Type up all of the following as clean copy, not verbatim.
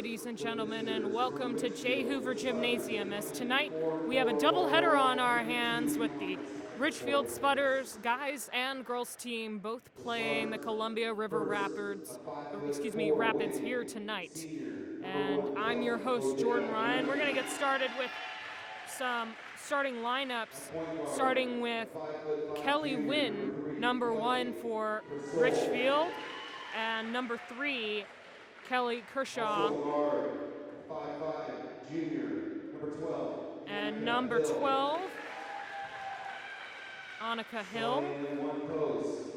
ladies and gentlemen, and welcome to J. Hoover Gymnasium, as tonight we have a doubleheader on our hands with the Ridgefield Spudders guys and girls team both playing the Columbia River Rapids here tonight. And I'm your host, Jordan Ryan. We're going to get started with some starting lineups, starting with Kelly Wynn, number 1 for Ridgefield, and number 3, Kelly Kershaw. 5'5", junior, number 12. And number 12, Annika Hill. One post,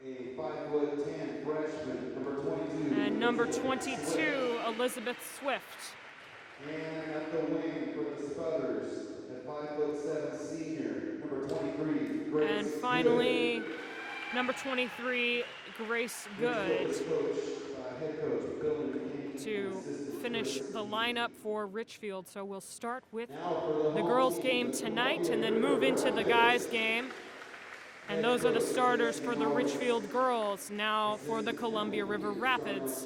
a 5'10" freshman, number 22. And number 22, Elizabeth Swift. And at the wing for the Spudders, at 5'7" senior, number 23. Grace and finally, number 23, Grace Good, head coach, Bill to finish the lineup for Ridgefield. So we'll start with the girls' game tonight and then move into the guys' game. And those are the starters for the Ridgefield girls. Now for the Columbia River Rapids.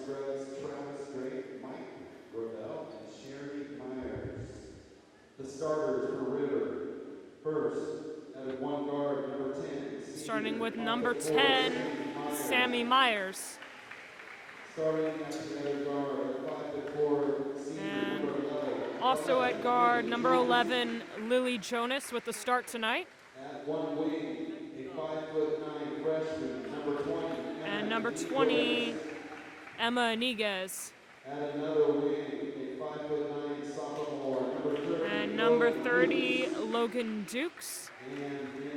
The starters for River. First, at one guard, number 10. Starting with number 10, Sammy Myers. Starting at the other guard, 5'4", senior, And number 11. also at guard, number 11, Lily Jonas with the start tonight. At one wing, a 5'9" freshman, number 20. And number 20, Emma Iniguez. At another wing, a 5'9" sophomore, number 30. And number 30, Logan Dukes.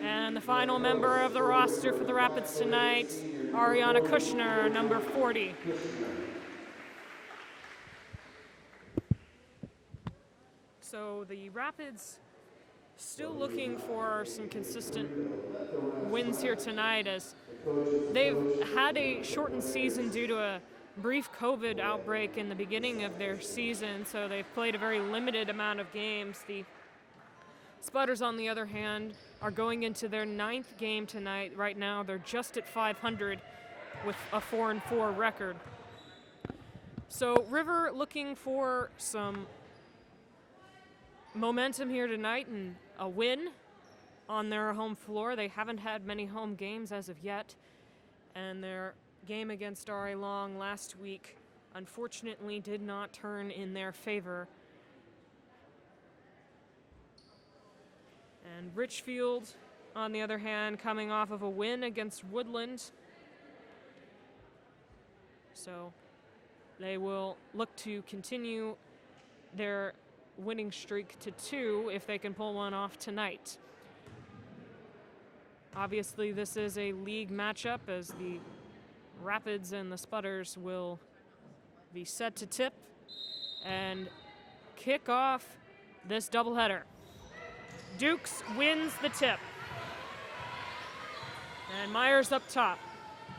And the final member of the roster for the Rapids tonight, Ariana Kushner, number 40. So the Rapids still looking for some consistent wins here tonight, as they've had a shortened season due to a brief COVID outbreak in the beginning of their season, so they've played a very limited amount of games. The Spudders, on the other hand, are going into their 9th game tonight. Right now, they're just at 500 with a 4-4 record. So River looking for some momentum here tonight and a win on their home floor. They haven't had many home games as of yet, and their game against R.A. Long last week unfortunately did not turn in their favor. And Ridgefield, on the other hand, coming off of a win against Woodland. So they will look to continue their winning streak to 2 if they can pull one off tonight. Obviously, this is a league matchup, as the Rapids and the Spudders will be set to tip and kick off this doubleheader. Dukes wins the tip. And Myers up top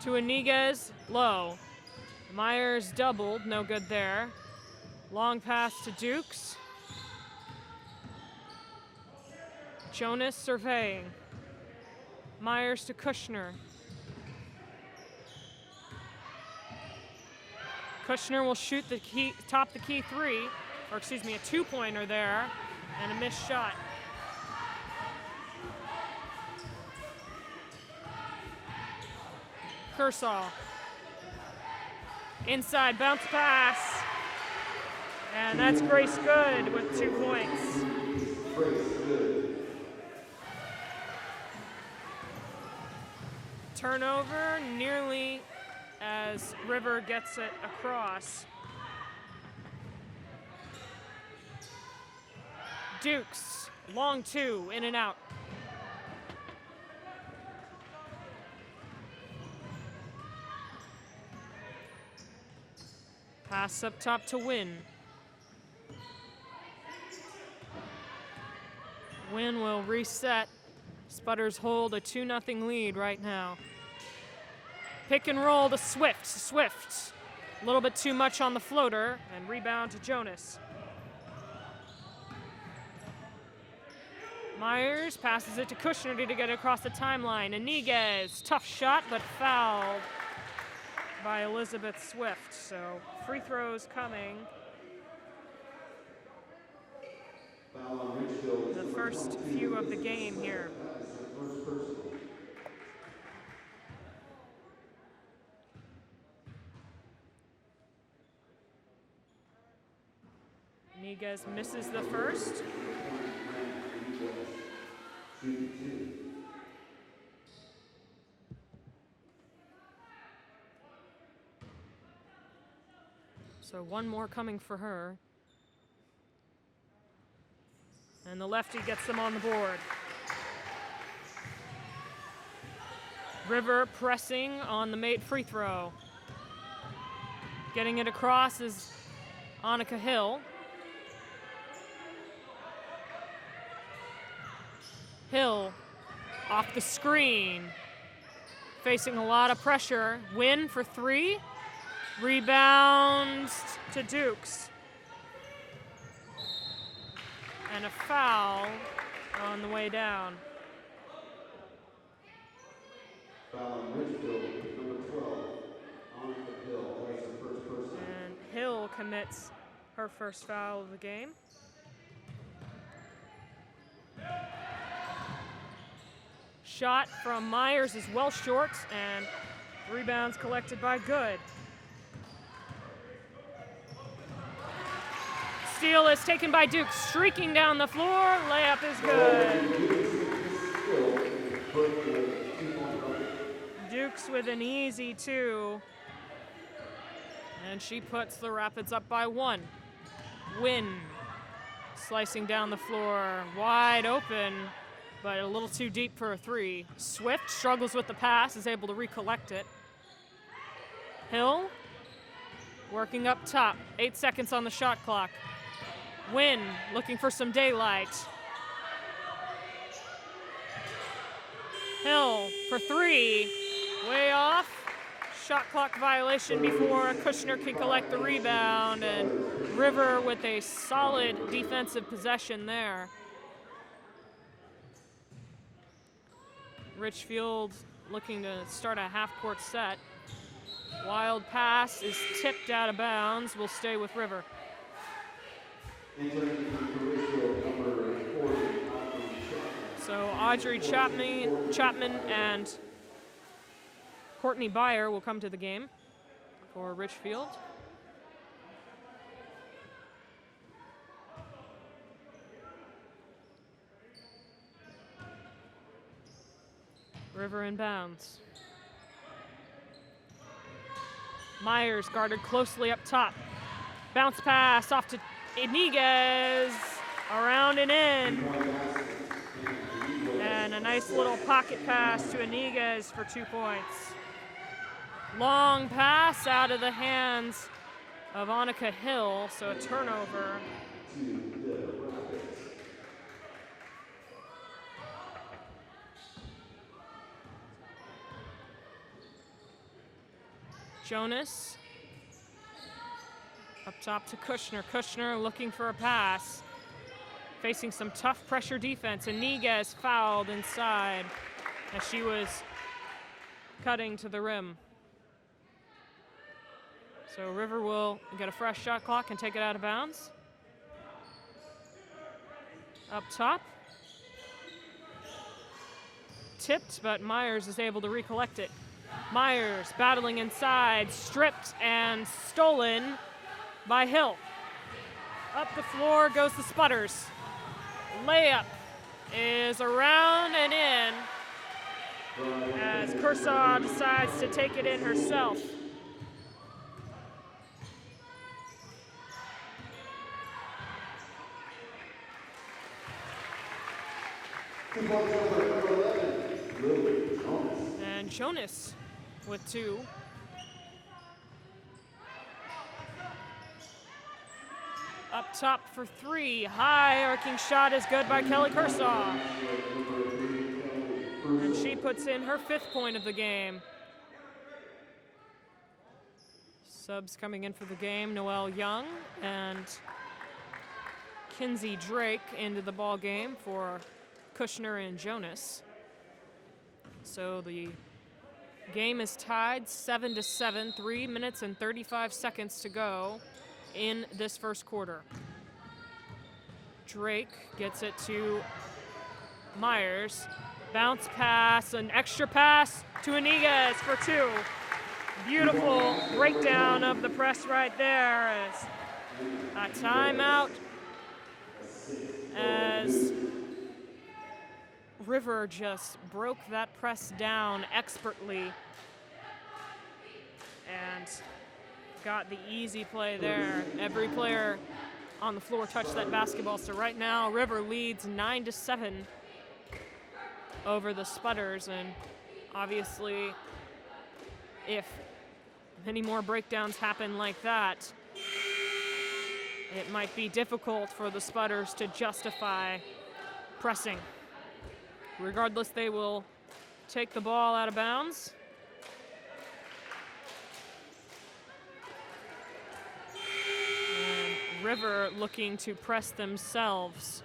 to Iniguez, low. Myers doubled, no good there. Long pass to Dukes. Jonas surveying. Myers to Kushner. Kushner will shoot the top the key 3, or excuse me, a 2-pointer there, and a missed shot. Kershaw. Inside bounce pass. And that's Grace Good with 2 points. Turnover nearly as River gets it across. Dukes, long 2, in and out. Pass up top to Wynn. Wynn will reset. Spudders hold a 2-0 lead right now. Pick and roll to Swift. Swift, a little bit too much on the floater, and rebound to Jonas. Myers passes it to Kushner to get it across the timeline. Iniguez, tough shot, but fouled by Elizabeth Swift. So free throws coming. Foul on Ridgefield. The first few of the game here. That is the first personal. Niguez misses the first. So one more coming for her. And the lefty gets them on the board. River pressing on the made free throw. Getting it across is Annika Hill. Hill off the screen. Facing a lot of pressure. Win for three. Rebounds to Dukes. And a foul on the way down. Foul on Ridgefield, number 12, Annika Hill. That's the first person. And Hill commits her first foul of the game. Shot from Myers is well short, and rebounds collected by Good. Steal is taken by Dukes, streaking down the floor. Layup is good. Dukes with an easy 2. And she puts the Rapids up by 1. Win. Slicing down the floor, wide open, but a little too deep for a 3. Swift struggles with the pass, is able to recollect it. Hill working up top. 8 seconds on the shot clock. Win, looking for some daylight. Hill for 3, way off. Shot clock violation before Kushner can collect the rebound, and River with a solid defensive possession there. Ridgefield looking to start a half-court set. Wild pass is tipped out of bounds, will stay with River. So Audrey Chapman and Courtney Byer will come to the game for Ridgefield. River inbounds. Myers guarded closely up top. Bounce pass off to Iniguez, around and in. And a nice little pocket pass to Iniguez for 2 points. Long pass out of the hands of Annika Hill, so a turnover. Jonas up top to Kushner. Kushner looking for a pass. Facing some tough pressure defense. Iniguez fouled inside as she was cutting to the rim. So River will get a fresh shot clock and take it out of bounds. Up top. Tipped, but Myers is able to recollect it. Myers battling inside, stripped and stolen by Hill. Up the floor goes the Sputters. Layup is around and in as Kershaw decides to take it in herself. And Jonas with 2. Up top for 3. High arcing shot is good by Kelly Kershaw. And she puts in her 5th point of the game. Subs coming in for the game, Noelle Young and Kinsey Drake into the ball game for Kushner and Jonas. So the Game is tied 7-7, 3 minutes and 35 seconds to go in this first quarter. Drake gets it to Myers. Bounce pass, an extra pass to Iniguez for 2. Beautiful breakdown of the press right there as a timeout as River just broke that press down expertly and got the easy play there. Every player on the floor touched that basketball, so right now River leads 9-7 over the Spudders, and obviously if many more breakdowns happen like that, it might be difficult for the Spudders to justify pressing. Regardless, they will take the ball out of bounds. And River looking to press themselves.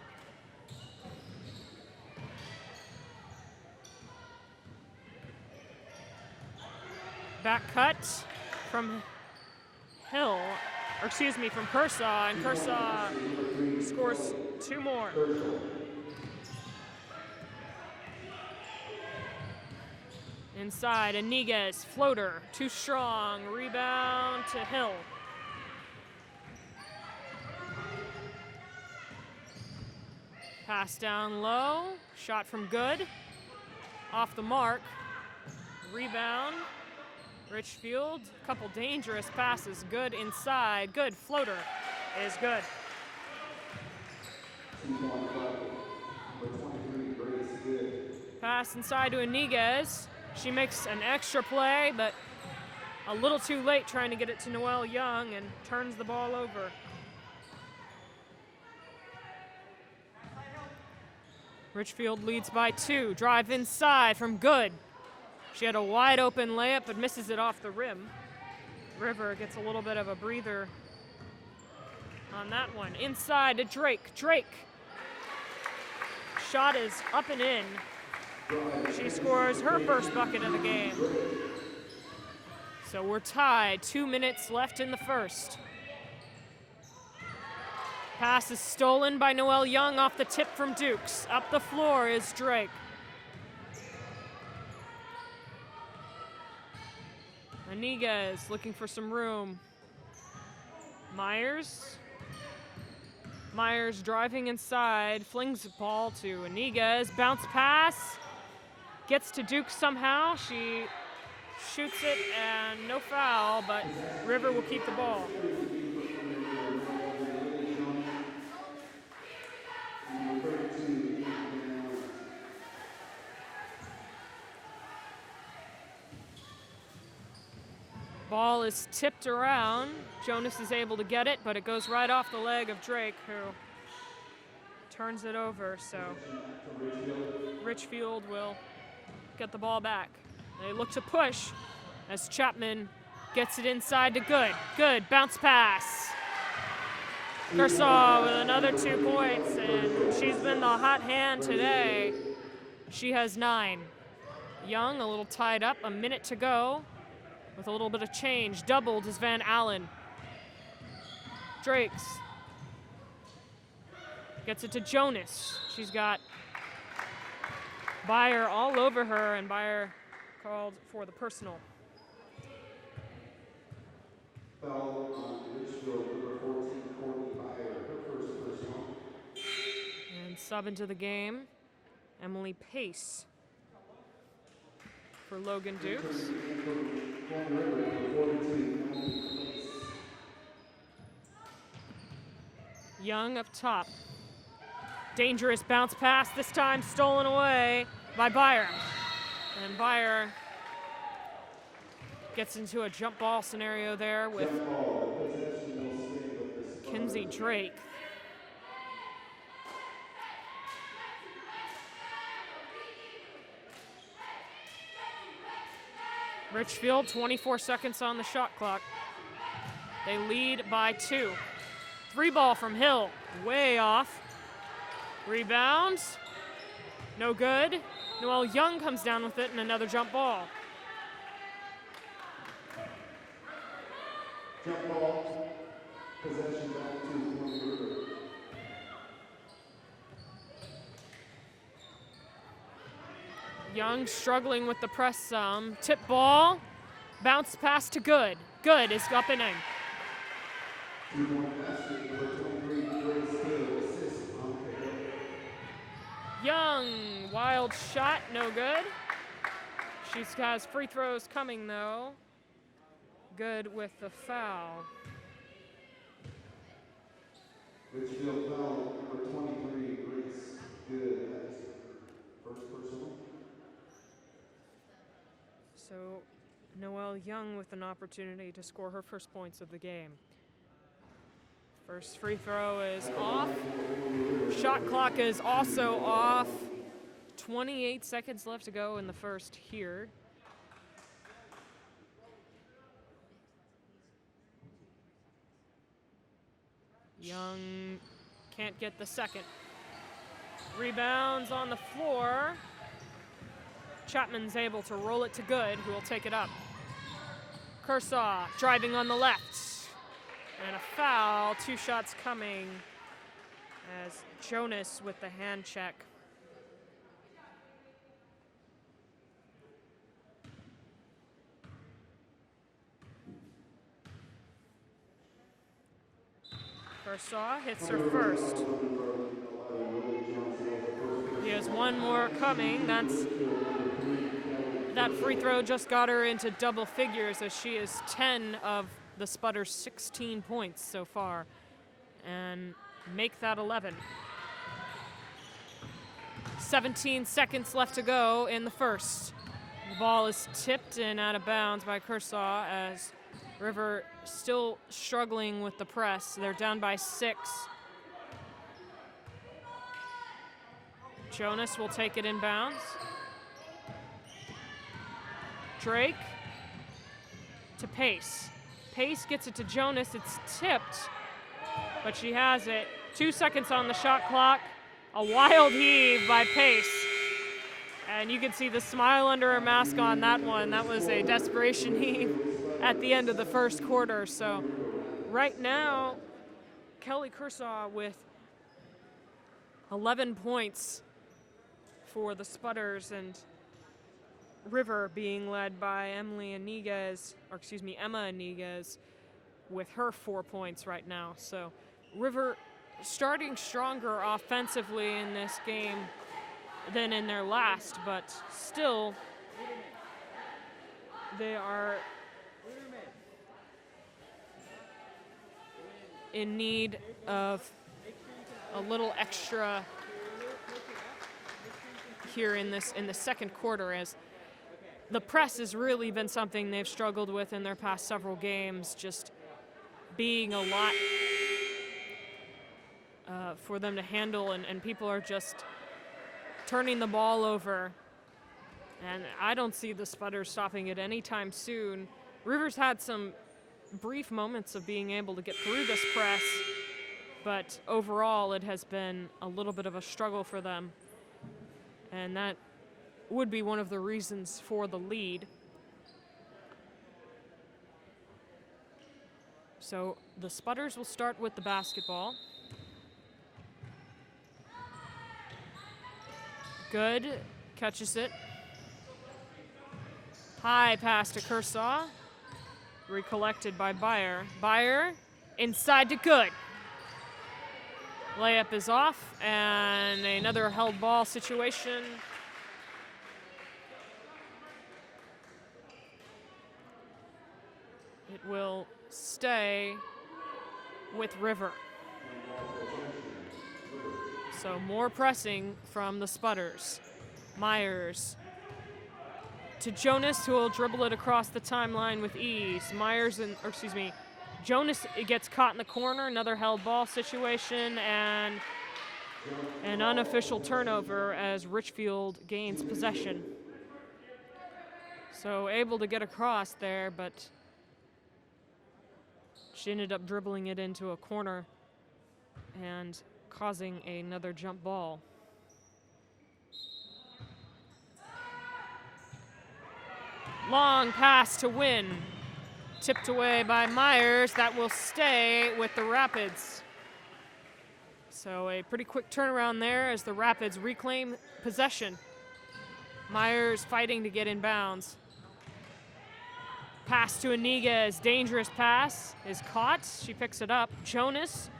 Back cut from Hill, or excuse me, from Kershaw, and Kershaw scores 2 more. Inside, Iniguez, floater, too strong, rebound to Hill. Pass down low, shot from Good, off the mark, rebound. Ridgefield, couple dangerous passes. Good inside. Good floater is good. Pass inside to Iniguez. She makes an extra play, but a little too late trying to get it to Noelle Young and turns the ball over. Ridgefield leads by 2. Drive inside from Good. She had a wide open layup but misses it off the rim. River gets a little bit of a breather on that one. Inside to Drake. Drake. Shot is up and in. She scores her first bucket of the game. So we're tied. 2 minutes left in the first. Pass is stolen by Noelle Young off the tip from Dukes. Up the floor is Drake. Iniguez looking for some room. Myers. Myers driving inside, flings the ball to Iniguez. Bounce pass. Gets to Dukes somehow. She shoots it and no foul, but River will keep the ball. Ball is tipped around. Jonas is able to get it, but it goes right off the leg of Drake, who turns it over. So Ridgefield will get the ball back. They look to push as Chapman gets it inside to Good. Good, bounce pass. Kershaw with another 2 points, and she's been the hot hand today. She has 9. Young a little tied up, a minute to go. With a little bit of change, doubled is Van Allen. Drakes gets it to Jonas. She's got Byer all over her, and Byer called for the personal. Foul on Ridgefield, number 14, Courtney Byer, her first personal. And sub into the game, Emily Pace for Logan Dukes. Young up top. Dangerous bounce pass, this time stolen away by Byer. And Byer gets into a jump ball scenario there with Kinsey Drake. Ridgefield, 24 seconds on the shot clock. They lead by 2. 3 ball from Hill, way off. Rebounds, no good. Noelle Young comes down with it and another jump ball. Jump ball. Possession back to Point River. Young struggling with the press some. Tip ball. Bounce pass to Good. Good is up and in. 2-point basket, number 23, Grace Good, assist on pickup. Young, wild shot, no good. She has free throws coming though. Good with the foul. Ridgefield foul, number 23, Grace Good, that's first personal. So Noelle Young with an opportunity to score her first points of the game. First free throw is off. Shot clock is also off. 28 seconds left to go in the first here. Young can't get the second. Rebounds on the floor. Chapman's able to roll it to Good, who will take it up. Kershaw driving on the left. And a foul, 2 shots coming as Jonas with the hand check. Kershaw hits her first. He has one more coming. That free throw just got her into double figures as she is 10 of the Spudders' 16 points so far and make that 11. 17 seconds left to go in the first. The ball is tipped and out of bounds by Kershaw as River still struggling with the press. They're down by 6. Jonas will take it inbounds. Drake to Pace. Pace gets it to Jonas. It's tipped, but she has it. 2 seconds on the shot clock. A wild heave by Pace. And you can see the smile under her mask on that one. That was a desperation heave at the end of the first quarter. So right now, Kelly Kershaw with 11 points for the Spudders, and River being led by Emma Iniguez with her 4 points right now. So River starting stronger offensively in this game than in their last, but still they are in need of a little extra here in the second quarter, as the press has really been something they've struggled with in their past several games, just being a lot for them to handle, and people are just turning the ball over. And I don't see the Spudders stopping it anytime soon. Rivers had some brief moments of being able to get through this press, but overall it has been a little bit of a struggle for them. And that would be one of the reasons for the lead. So the Spudders will start with the basketball. Good, catches it. High pass to Kershaw. Recollected by Beyer. Beyer inside to Good. Layup is off, and another held ball situation. It will stay with River. So more pressing from the Spudders. Myers to Jonas, who will dribble it across the timeline with ease. Jonas gets caught in the corner, another held ball situation, and an unofficial turnover as Ridgefield gains possession. So able to get across there, but she ended up dribbling it into a corner and causing another jump ball. Long pass to Wynn. Tipped away by Myers. That will stay with the Rapids. So a pretty quick turnaround there as the Rapids reclaim possession. Myers fighting to get in bounds. Pass to Iniguez, dangerous pass, is caught. She picks it up. Jonas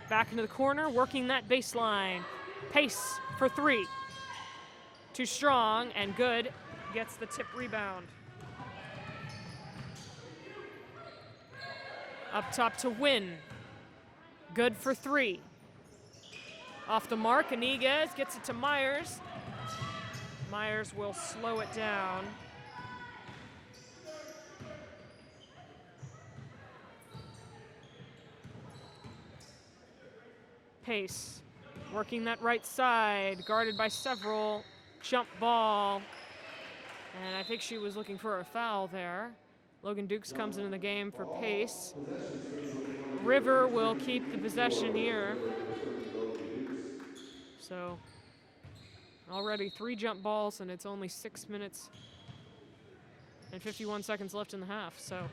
back into the corner, working that baseline. Pace for 3. Too strong and good, gets the tip rebound. Up top to Wynn. Good for 3. Off the mark, Iniguez gets it to Myers. Myers will slow it down. Pace, working that right side, guarded by several. Jump ball. And I think she was looking for a foul there. Logan Dukes comes into the game for Pace. River will keep the possession here. So already 3 jump balls, and it's only 6 minutes and 51 seconds left in the half. So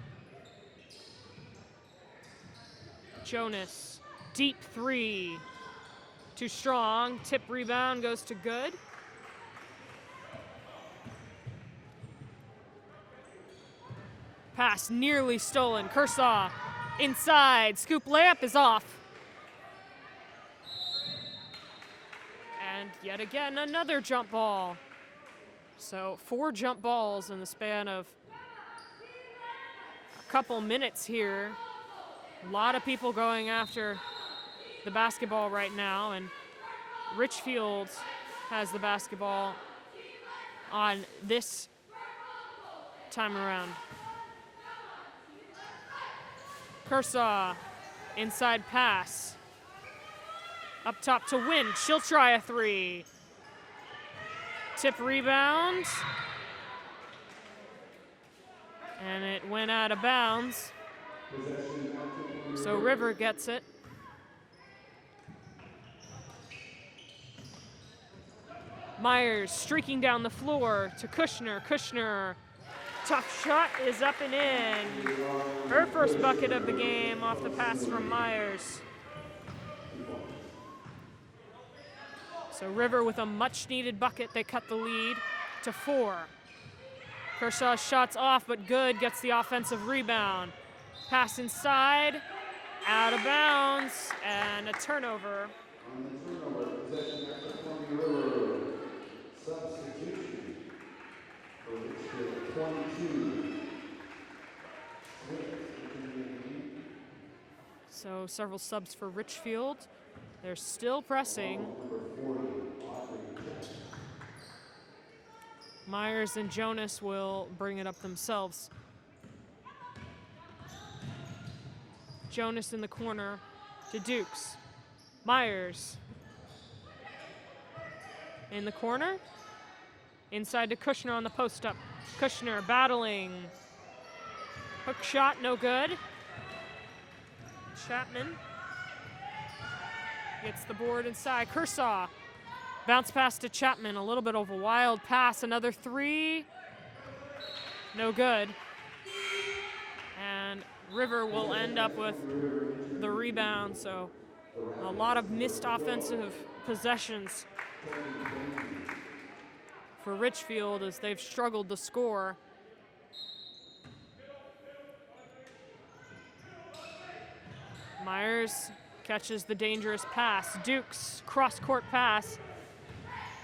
Jonas, deep 3. Too strong. Tip rebound goes to good. Pass nearly stolen. Kershaw inside. Scoop layup is off. And yet again, another jump ball. So 4 jump balls in the span of a couple minutes here. A lot of people going after the basketball right now, and Ridgefield has the basketball on this time around. Kershaw, inside pass. Up top to Wynn. She'll try a 3. Tip rebound. And it went out of bounds. So River gets it. Myers streaking down the floor to Kushner. Kushner, tough shot is up and in. Her first bucket of the game off the pass from Myers. So River with a much needed bucket. They cut the lead to 4. Kershaw's shot's off but good, gets the offensive rebound. Pass inside, out of bounds, and a turnover. Substitution for Ridgefield, 22. So several subs for Ridgefield. They're still pressing. Myers and Jonas will bring it up themselves. Jonas in the corner to Dukes. Myers in the corner. Inside to Kushner on the post-up. Kushner battling. Hook shot, no good. Chapman gets the board inside. Kershaw. Bounce pass to Chapman. A little bit of a wild pass. Another 3. No good. And River will end up with the rebound. So a lot of missed offensive possessions for Ridgefield as they've struggled to score. Myers catches the dangerous pass. Dukes, cross-court pass.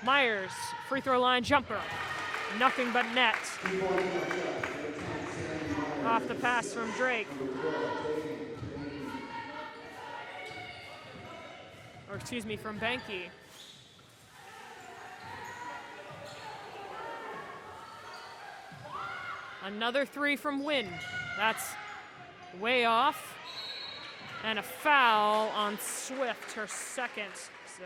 Myers, free throw line jumper. Nothing but net. Off the pass from Drake. Or excuse me, from Benke. Another 3 from Wynn. That's way off. And a foul on Swift, her second. So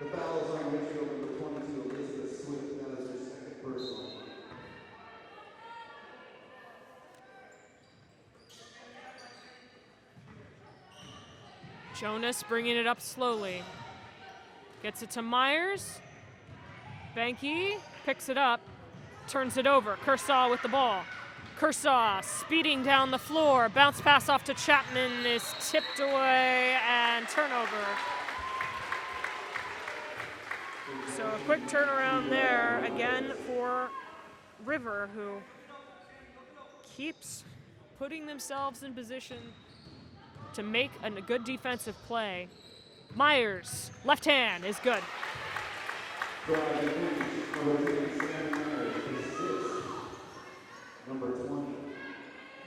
the foul is on Ridgefield, number 22, Elizabeth Swift. That is her second personal. Jonas bringing it up slowly. Gets it to Myers. Banky picks it up, turns it over. Kershaw with the ball. Kershaw speeding down the floor. Bounce pass off to Chapman is tipped away and turnover. So a quick turnaround there again for River, who keeps putting themselves in position to make a good defensive play. Myers, left hand, is good.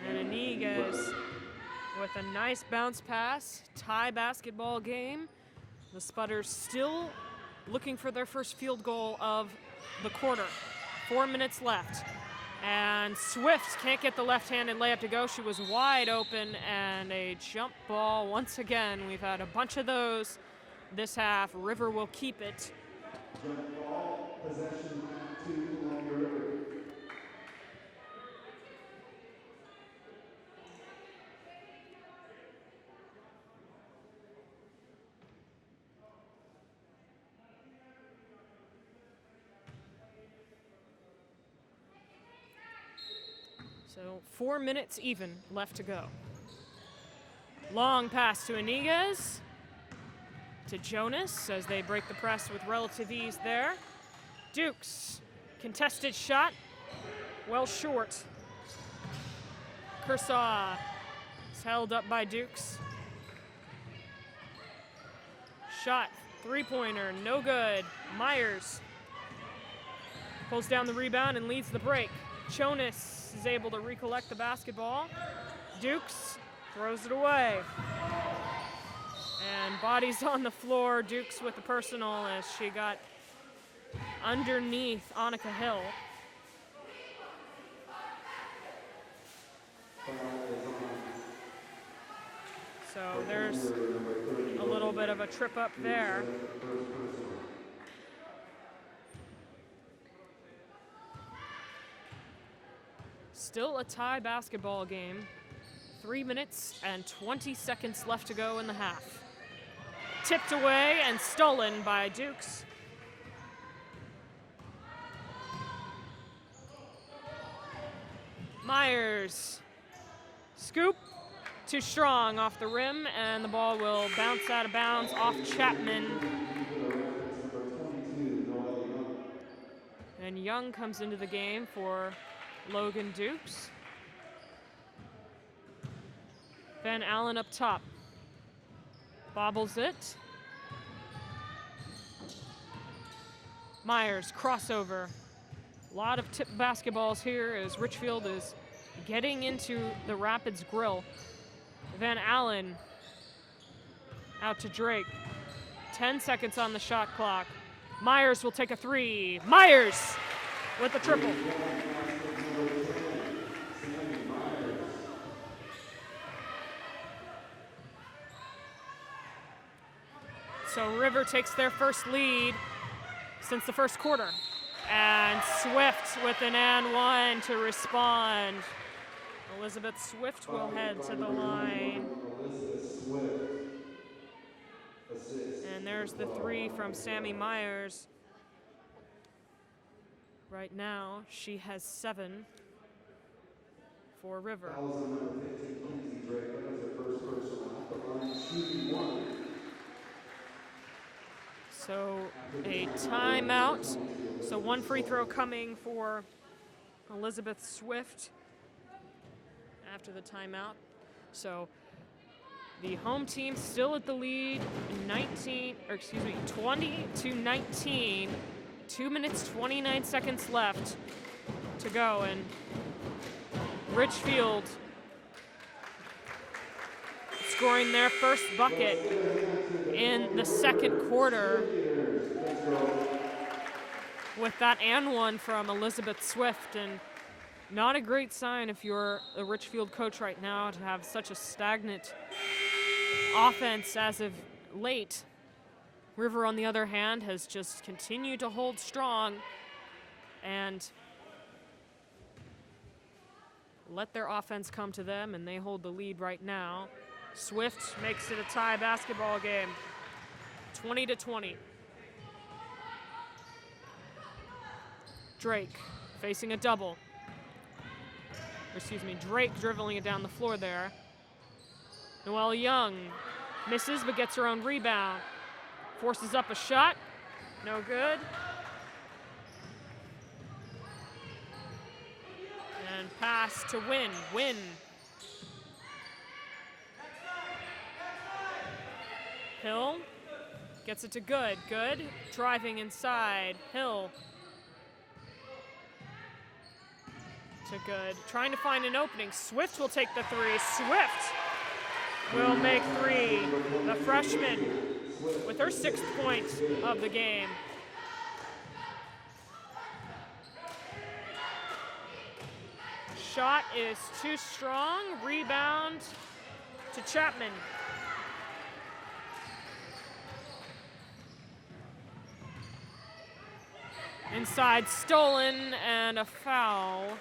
And Iniguez with a nice bounce pass, tie basketball game. The Spudders still looking for their first field goal of the quarter. 4 minutes left. And Swift can't get the left-handed layup to go. She was wide open, and a jump ball once again. We've had a bunch of those this half. River will keep it. Jump ball, possession 2 on the River. So 4 minutes even left to go. Long pass to Iniguez, to Jonas as they break the press with relative ease there. Dukes, contested shot, well short. Kershaw is held up by Dukes. Shot, three-pointer, no good. Myers pulls down the rebound and leads the break. Jonas is able to recollect the basketball. Dukes throws it away. And bodies on the floor. Dukes with the personal as she got underneath Annika Hill. So there's a little bit of a trip up there. Still a tie basketball game. 3 minutes and 20 seconds left to go in the half. Tipped away and stolen by Dukes. Myers. Scoop. Too strong off the rim, and the ball will bounce out of bounds off Chapman. And Young comes into the game for Logan Dukes. Van Allen up top. Bobbles it. Myers, crossover. A lot of tip basketballs here as Ridgefield is getting into the Rapids grill. Van Allen out to Drake. 10 seconds on the shot clock. Myers will take a three. Myers with the triple. So River takes their first lead since the first quarter. And Swift with an and one to respond. Elizabeth Swift will head to the line. And there's the three from Sammy Myers. Right now, she has 7 for River. So a timeout. So 1 free throw coming for Elizabeth Swift after the timeout. So the home team still at the lead, 20-19. 2 minutes, 29 seconds left to go, and Ridgefield scoring their first bucket in the second quarter with that and one from Elizabeth Swift. And not a great sign if you're a Ridgefield coach right now to have such a stagnant offense as of late. River, on the other hand, has just continued to hold strong and let their offense come to them, and they hold the lead right now. Swift makes it a tie basketball game, 20-20. Drake facing a double. Excuse me, Drake dribbling it down the floor there. Noelle Young misses but gets her own rebound. Forces up a shot. No good. And pass to Wynn. Wynn. Hill gets it to Good. Good. Driving inside. Hill. To Good. Trying to find an opening. Swift will take the three. Swift will make three. The freshman with her 6th point of the game. Shot is too strong. Rebound to Chapman. Inside, stolen, and a foul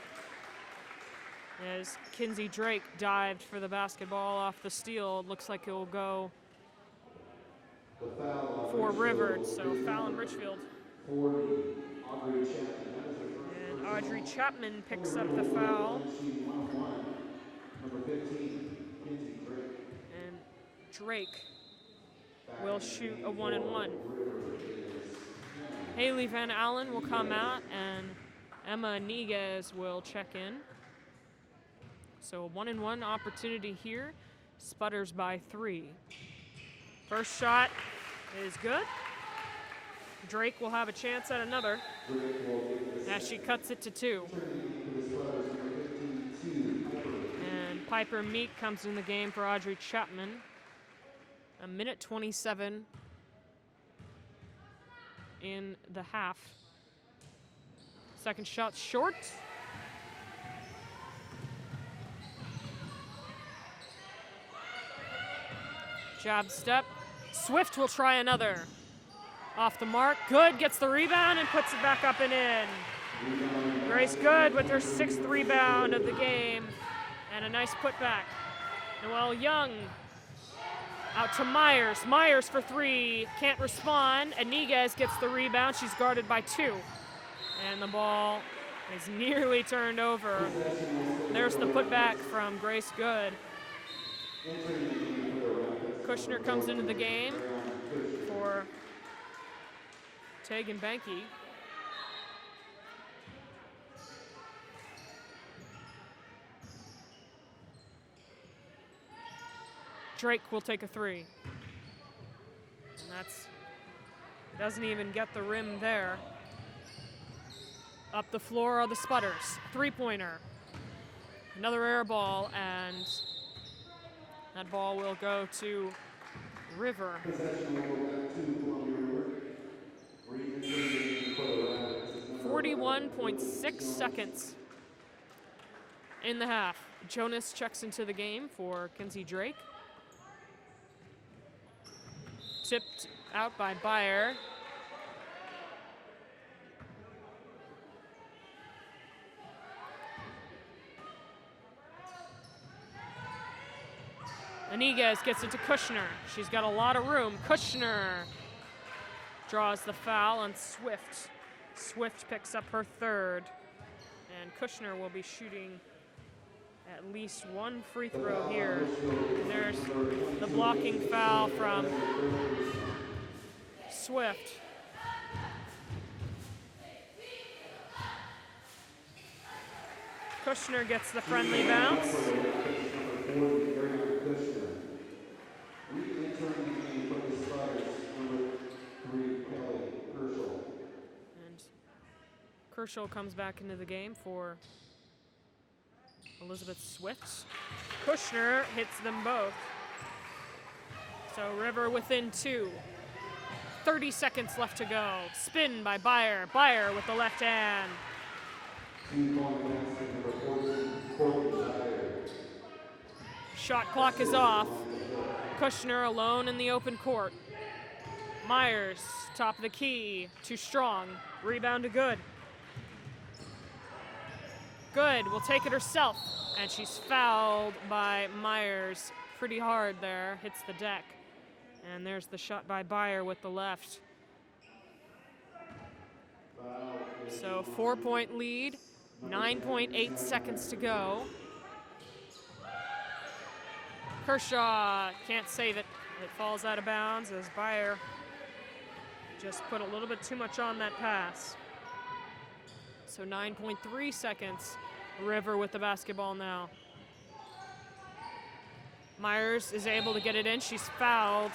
as Kinsey Drake dived for the basketball off the steal. It looks like it will go for Rivard, so foul in Ridgefield. And Audrey Chapman picks up the foul. And Drake will shoot a 1-and-1. Haley Van Allen will come out, and Emma Niguez will check in. So a 1-and-1 opportunity here. Sputters by 3. First shot is good. Drake will have a chance at another as she cuts it to 2. And Piper Meek comes in the game for Audrey Chapman. A minute 27 in the half. Second shot short. Jab step. Swift will try another. Off the mark. Good gets the rebound and puts it back up and in. Grace Good with her 6th rebound of the game. And a nice putback. Noelle Young out to Myers. Myers for 3. Can't respond. Iniguez gets the rebound. She's guarded by 2. And the ball is nearly turned over. There's the putback from Grace Good. Kushner comes into the game for Tegan Banky. Drake will take a 3. And doesn't even get the rim there. Up the floor are the Sputters. 3-pointer. Another air ball, and that ball will go to River. 41.6 seconds in the half. Jonas checks into the game for Kinsey Drake. Tipped out by Byer. Iniguez gets it to Kushner. She's got a lot of room. Kushner draws the foul on Swift. Swift picks up her 3rd. And Kushner will be shooting at least 1 free throw here. And there's the blocking foul from Swift. Kushner gets the friendly bounce. And Kershaw comes back into the game for Elizabeth Swift. Kushner hits them both. So River within 2. 30 seconds left to go. Spin by Byer. Byer with the left hand. Shot clock is off. Kushner alone in the open court. Myers, top of the key, too strong. Rebound to Good. Good will take it herself, and she's fouled by Myers pretty hard there. Hits the deck. And there's the shot by Byer with the left. So 4-point lead, 9.8 seconds to go. Kershaw can't save it. It falls out of bounds as Bayer just put a little bit too much on that pass. So 9.3 seconds. River with the basketball now. Myers is able to get it in. She's fouled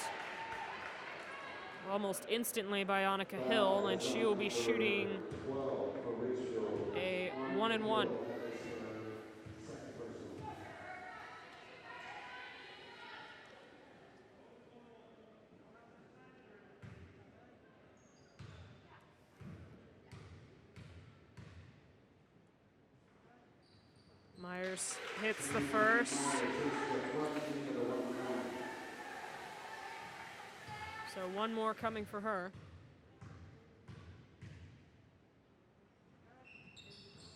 almost instantly by Annika Hill, and she will be shooting a 1-and-1. Myers hits the first. So one more coming for her.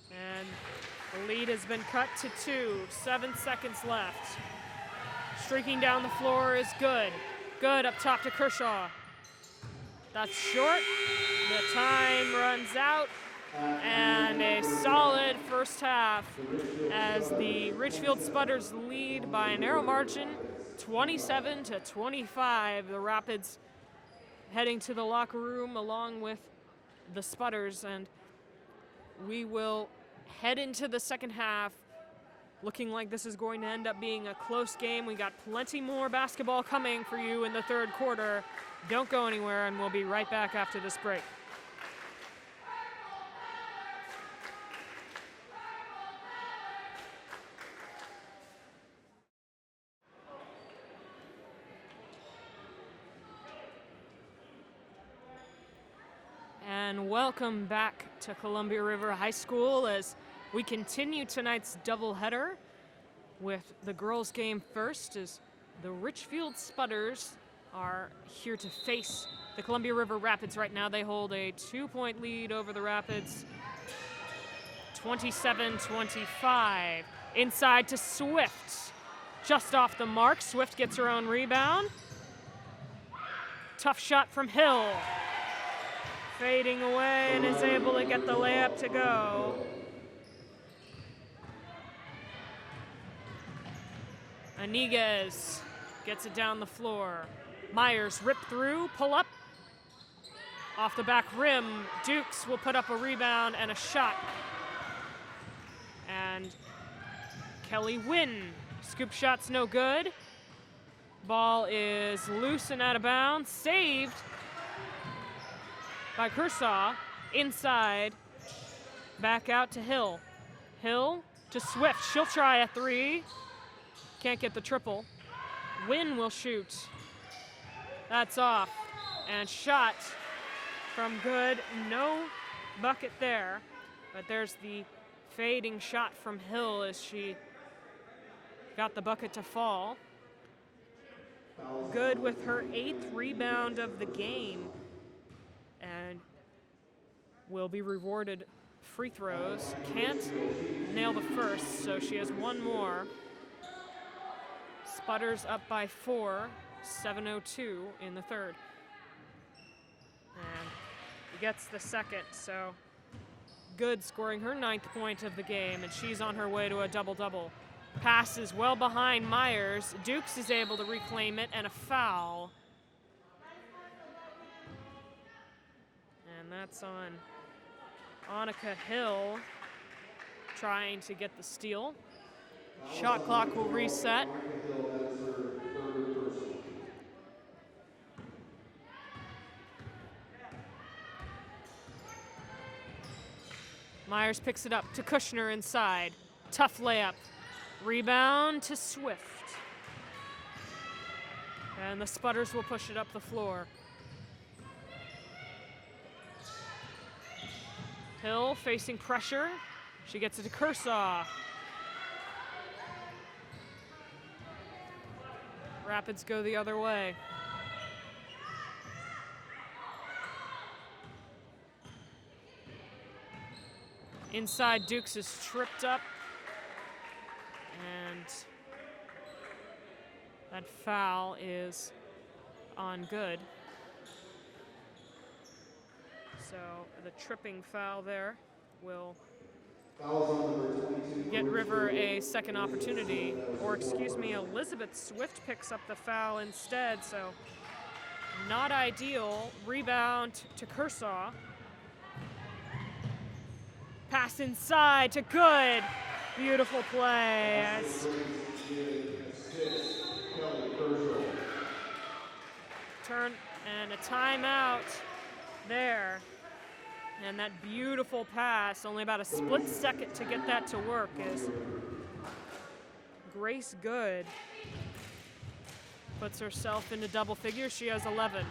And the lead has been cut to 2. 7 seconds left. Streaking down the floor is Good. Good up top to Kershaw. That's short. The time runs out. And a solid first half as the Ridgefield Spudders lead by a narrow margin, 27-25. The Rapids heading to the locker room along with the Spudders, and we will head into the second half looking like this is going to end up being a close game. We got plenty more basketball coming for you in the third quarter. Don't go anywhere, and we'll be right back after this break. And welcome back to Columbia River High School as we continue tonight's doubleheader with the girls' game first, as the Ridgefield Spudders are here to face the Columbia River Rapids right now. They hold a 2-point lead over the Rapids, 27-25. Inside to Swift, just off the mark. Swift gets her own rebound. Tough shot from Hill. Fading away and is able to get the layup to go. Iniguez gets it down the floor. Myers rip through, pull up. Off the back rim, Dukes will put up a rebound and a shot. And Kelly Wynn, scoop shot's no good. Ball is loose and out of bounds, saved by Kershaw. Inside, back out to Hill. Hill to Swift, she'll try a 3. Can't get the triple. Wynn will shoot. That's off. And shot from Good, no bucket there. But there's the fading shot from Hill as she got the bucket to fall. Good with her 8th rebound of the game, and will be rewarded free throws. Can't nail the first, so she has one more. Spudders up by 4, 7:02 in the third. And gets the second, so Good scoring her 9th point of the game, and she's on her way to a double-double. Pass is well behind Myers. Dukes is able to reclaim it, and a foul. And that's on Annika Hill trying to get the steal. Shot clock will reset. Myers picks it up to Kushner inside. Tough layup. Rebound to Swift. And the Spudders will push it up the floor. Hill facing pressure. She gets it to Kershaw. Rapids go the other way. Inside, Dukes is tripped up. And that foul is on Good. So So the tripping foul there will Fouls on number 22. get River a second opportunity. Or excuse me, Elizabeth Swift picks up the foul instead, so not ideal. Rebound to Kershaw. Pass inside to Good. Beautiful play. Turn and a timeout there. And that beautiful pass, only about a split second to get that to work, is Grace Good puts herself into double figures. She has 11.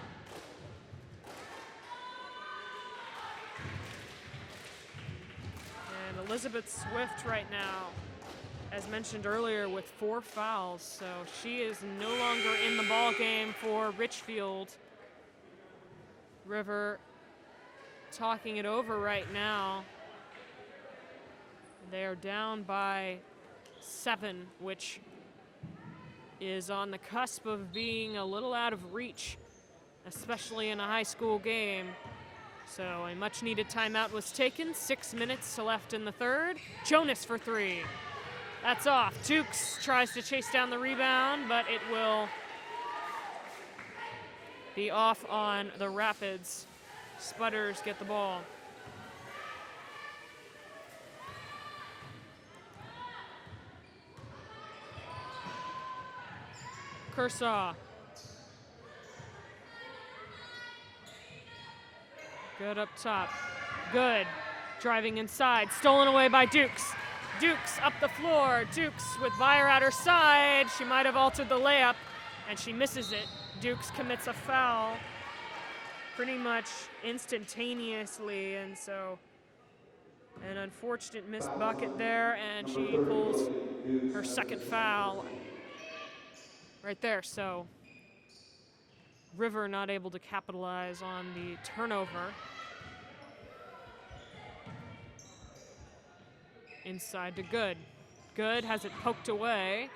And Elizabeth Swift right now, as mentioned earlier, with 4 fouls, so she is no longer in the ball game for Ridgefield. River talking it over right now. They are down by 7, which is on the cusp of being a little out of reach, especially in a high school game. So a much needed timeout was taken. 6 minutes left in the third. Jonas for 3. That's off. Dukes tries to chase down the rebound, but it will be off on the Rapids. Spudders get the ball. Kershaw. Good up top. Good. Driving inside. Stolen away by Dukes. Dukes up the floor. Dukes with Beyer at her side. She might have altered the layup, and she misses it. Dukes commits a foul pretty much instantaneously, and so an unfortunate missed bucket there, and she pulls her second foul right there. So River not able to capitalize on the turnover. Inside to Good. Good has it poked away.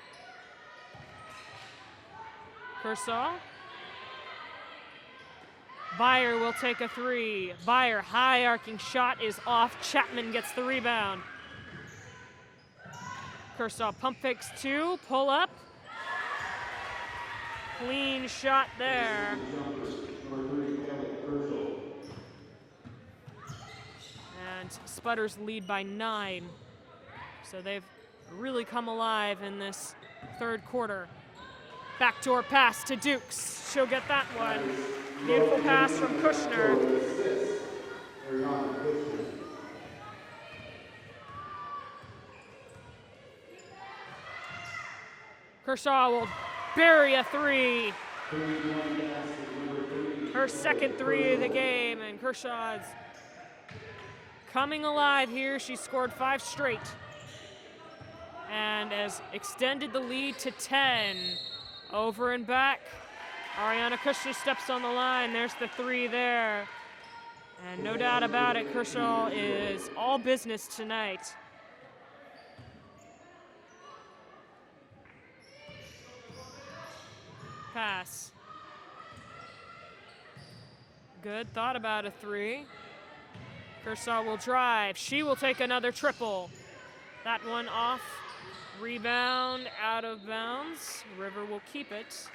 Kershaw. Beyer will take a 3. Beyer, high arcing shot is off. Chapman gets the rebound. Kershaw pump fakes 2, pull up. Clean shot there. And Spudders lead by 9. So they've really come alive in this third quarter. Backdoor pass to Dukes. She'll get that one. Beautiful pass from Kushner. Kershaw will bury a 3. Her second 3 of the game, and Kershaw's coming alive here. She scored 5 straight and has extended the lead to 10. Over and back. Ariana Kushner steps on the line. There's the 3 there. And no doubt about it, Kershaw is all business tonight. Pass. Good, thought about a 3. Kershaw will drive. She will take another triple. That one off. Rebound out of bounds. River will keep it.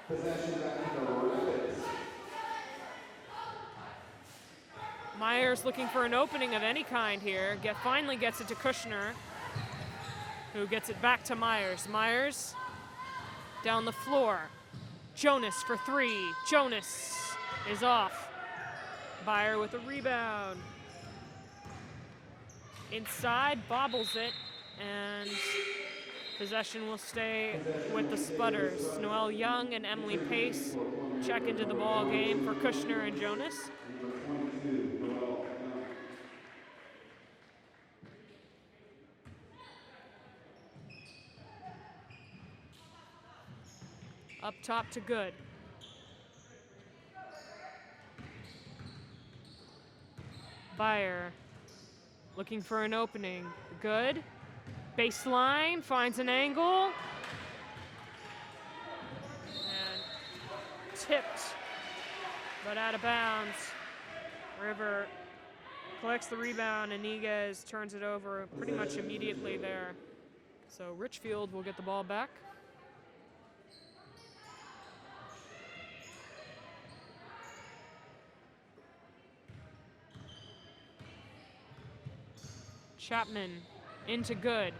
Possession back to the Rapids. Myers looking for an opening of any kind here. Finally gets it to Kushner, who gets it back to Myers. Myers down the floor. Jonas for 3. Jonas is off. Beyer with a rebound. Inside, bobbles it, and possession will stay with the Spudders. Noelle Young and Emily Pace check into the ball game for Kushner and Jonas. Up top to Good. Beyer looking for an opening. Good. Baseline, finds an angle. tipped, but out of bounds. River collects the rebound, and Iniguez turns it over pretty much immediately there. So Ridgefield will get the ball back. Chapman into Good.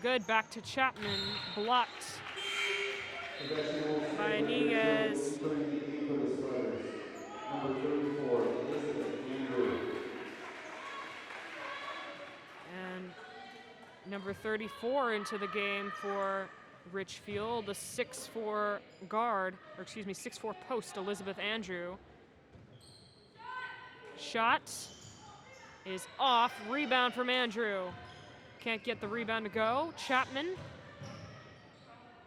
Good back to Chapman, blocked by Iniguez. And number 34 into the game for Ridgefield, the 6'4" guard, or excuse me, 6'4" post, Elizabeth Andrew. Shot is off, rebound from Andrew. Can't get the rebound to go. Chapman.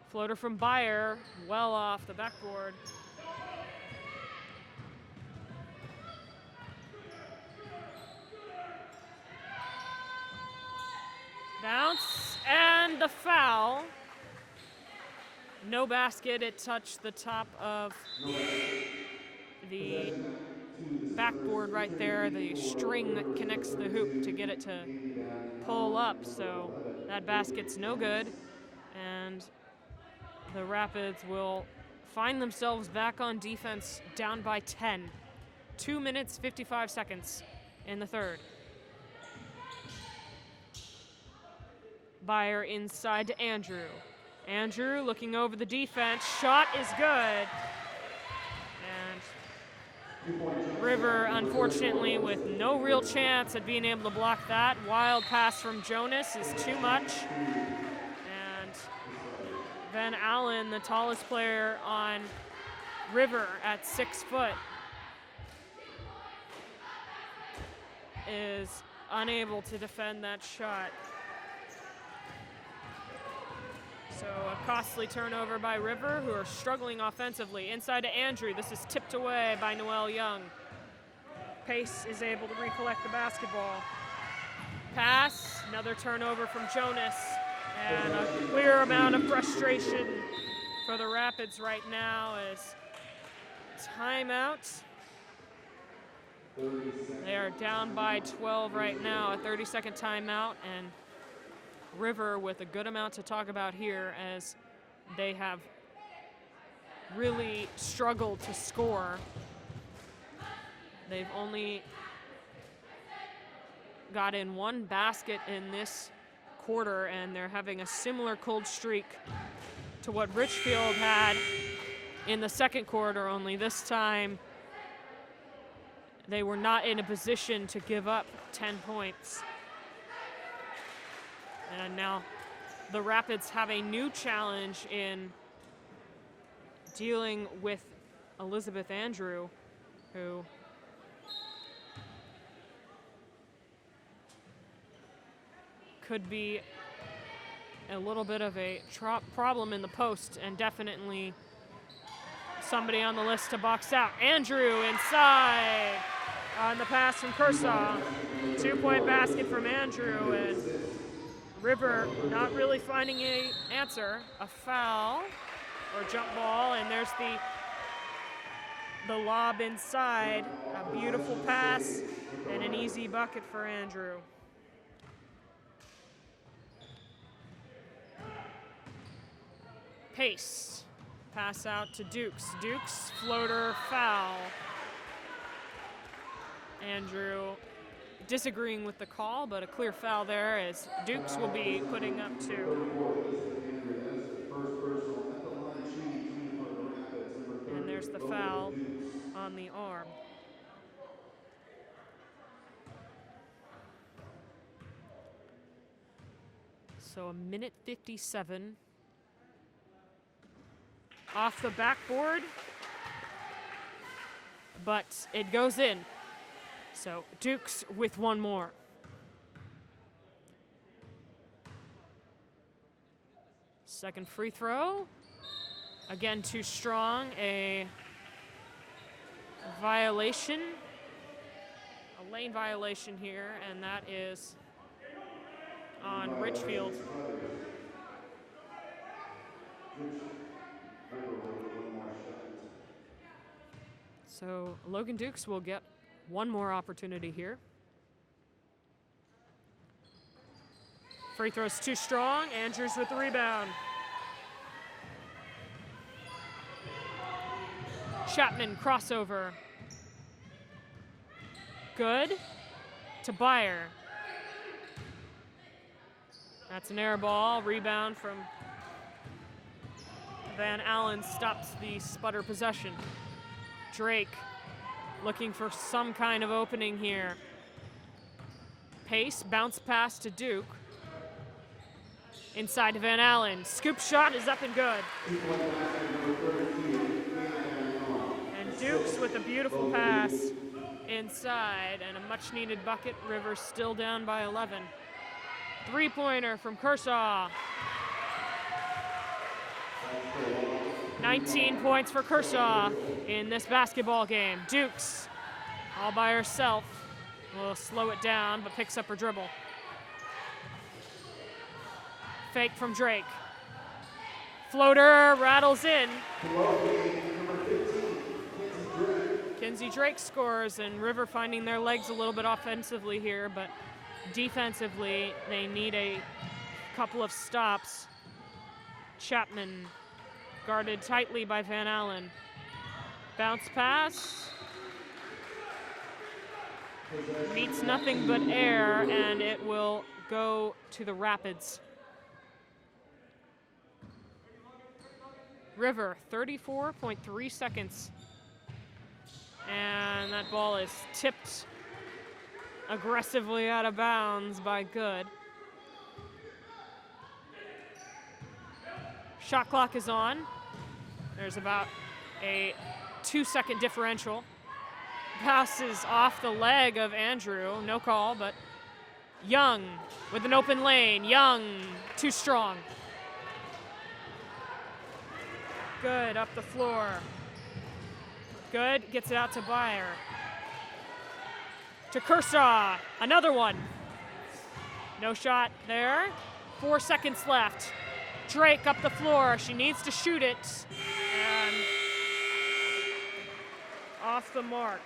Floater from Beyer, well off the backboard. Bounce, and the foul. No basket, it touched the top of the backboard right there, the string that connects the hoop to get it to pull up, so that basket's no good, and the Rapids will find themselves back on defense, down by 10. 2 minutes, 55 seconds in the third. Beyer inside to Andrew. Andrew looking over the defense. Shot is good. And River, unfortunately, with no real chance at being able to block that. Wild pass from Jonas is too much. And Van Allen, the tallest player on River at 6 foot, is unable to defend that shot. So a costly turnover by River, who are struggling offensively. Inside to Andrew. This is tipped away by Noelle Young. Pace is able to recollect the basketball. Pass, another turnover from Jonas. And a clear amount of frustration for the Rapids right now as timeout. They are down by 12 right now, a 30-second timeout, and River with a good amount to talk about here as they have really struggled to score. They've only got in one basket in this quarter, and they're having a similar cold streak to what Ridgefield had in the second quarter, only this time they were not in a position to give up 10 points. And now the Rapids have a new challenge in dealing with Elizabeth Andrew, who could be a little bit of a problem in the post, and definitely somebody on the list to box out. Andrew inside on the pass from Kershaw. 2-point basket from Andrew, and River not really finding an answer. A foul or jump ball, and there's the lob inside. A beautiful pass and an easy bucket for Andrew. Pace. Pass out to Dukes. Dukes, floater, foul. Andrew disagreeing with the call, but a clear foul there as Dukes will be putting up 2. And there's the foul on the arm. So a minute 57 off the backboard, but it goes in. So Dukes with one more. Second free throw. Again, too strong. A violation, a lane violation here, and that is on Ridgefield. So Logan Dukes will get one more opportunity here. Free throw's too strong. Andrews with the rebound. Chapman crossover. Good to Byer. That's an air ball. Rebound from Van Allen stops the Sputter possession. Drake looking for some kind of opening here. Pace, bounce pass to Duke. Inside to Van Allen. Scoop shot is up and good. And Dukes with a beautiful pass inside and a much needed bucket. Rivers still down by 11. Three-pointer from Kershaw. 19 points for Kershaw in this basketball game. Dukes all by herself. Will slow it down, but picks up her dribble. Fake from Drake. Floater rattles in. Kinsey Drake scores, and River finding their legs a little bit offensively here, but defensively they need a couple of stops. Chapman guarded tightly by Van Allen. Bounce pass. Meets nothing but air, and it will go to the Rapids. River, 34.3 seconds. And that ball is tipped aggressively out of bounds by Good. Shot clock is on. There's about a 2-second differential. Pass is off the leg of Andrew. No call, but Young with an open lane. Young, too strong. Good up the floor. Good gets it out to Byer. To Kershaw, another one. No shot there. 4 seconds left. Drake up the floor. She needs to shoot it. And off the mark.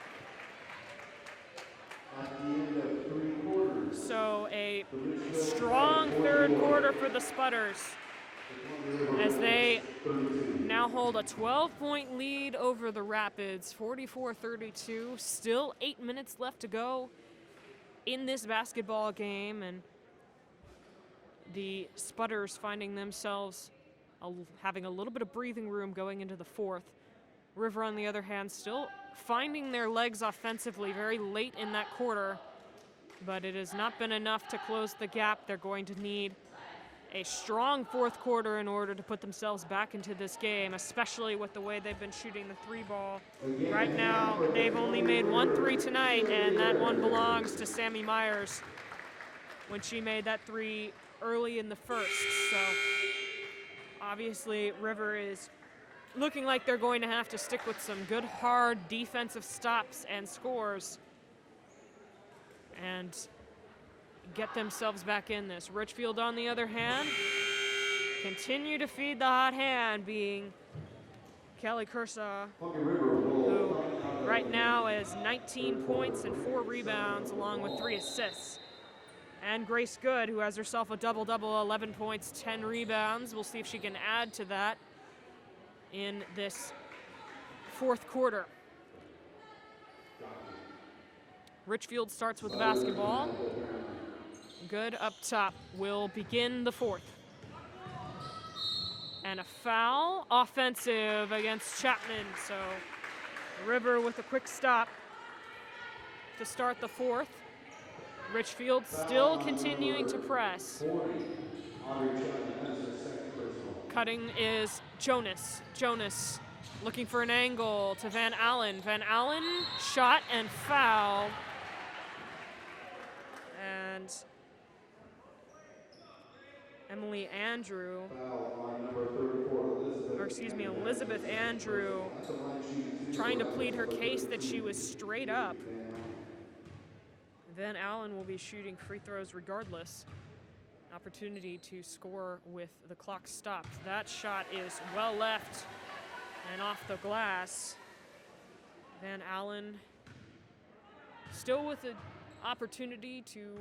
So a strong third quarter for the Sputters as they now hold a 12-point lead over the Rapids, 44-32. Still 8 minutes left to go in this basketball game, and the Sputters finding themselves having a little bit of breathing room going into the fourth. River, on the other hand, still finding their legs offensively very late in that quarter, but it has not been enough to close the gap. They're going to need a strong fourth quarter in order to put themselves back into this game, especially with the way they've been shooting the three ball. Right now, they've only made 1 3 tonight, and that one belongs to Sammy Myers when she made that 3 early in the first. So obviously, River is looking like they're going to have to stick with some good, hard defensive stops and scores and get themselves back in this. Ridgefield, on the other hand, continue to feed the hot hand, being Kelly Kershaw, who right now has 19 points and 4 rebounds along with 3 assists. And Grace Good, who has herself a double-double, 11 points, 10 rebounds. We'll see if she can add to that in this fourth quarter. Ridgefield starts with the basketball. Good up top will begin the fourth. And a foul, offensive against Chapman. So River with a quick stop to start the fourth. Ridgefield still continuing to press. Cutting is Jonas. Jonas looking for an angle to Van Allen. Van Allen shot and foul. And Elizabeth Andrew trying to plead her case that she was straight up. Van Allen will be shooting free throws regardless. Opportunity to score with the clock stopped. That shot is well left and off the glass. Van Allen still with an opportunity to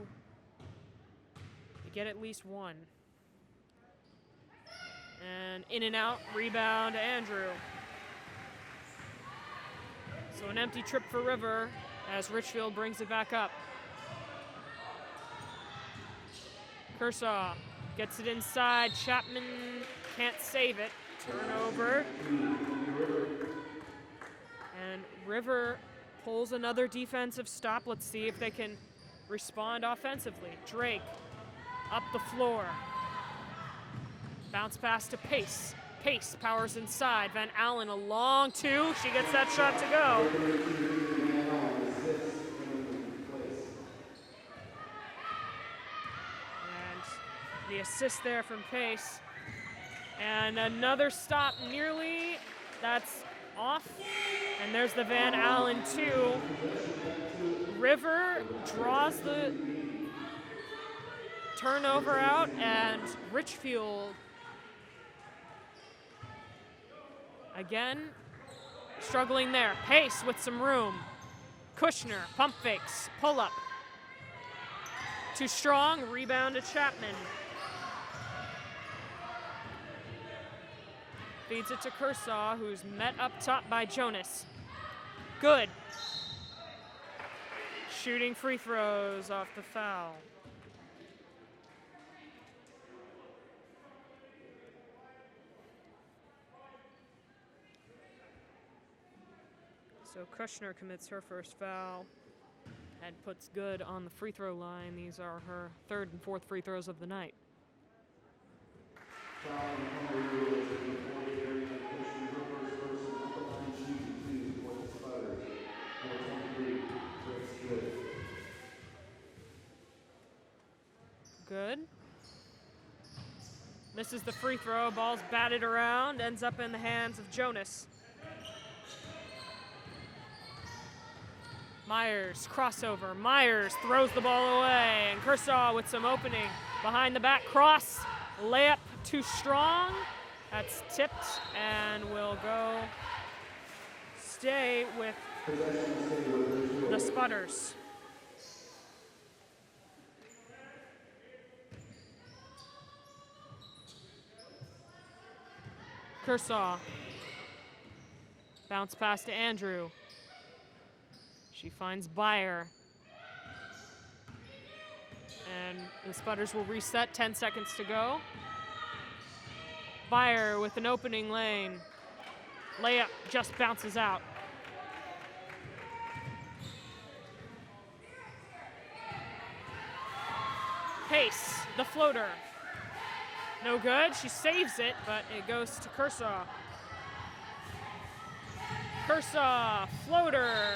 get at least one. And in and out, rebound to Andrew. So an empty trip for River as Ridgefield brings it back up. Kershaw gets it inside. Chapman can't save it. Turnover. And River pulls another defensive stop. Let's see if they can respond offensively. Drake up the floor. Bounce pass to Pace. Pace powers inside. Van Allen a long two. She gets that shot to go. And the assist there from Pace. And another stop nearly. That's off. And there's the Van Allen two. River draws the turnover out, and Ridgefield again struggling there. Pace with some room. Kushner, pump fakes, pull up. Too strong, rebound to Chapman. Feeds it to Kershaw, who's met up top by Jonas. Good. Shooting free throws off the foul. So Kushner commits her first foul and puts Good on the free throw line. These are her third and fourth free throws of the night. Good. Misses the free throw. Ball's batted around. Ends up in the hands of Jonas. Myers, crossover. Myers throws the ball away. And Kershaw with some opening. Behind the back cross. Layup too strong. That's tipped and will go stay with the Spudders. Kershaw. Bounce pass to Andrew. She finds Byer. And the Spudders will reset, 10 seconds to go. Byer with an opening lane. Layup just bounces out. Pace, the floater. No good, she saves it, but it goes to Kershaw. Kershaw, floater.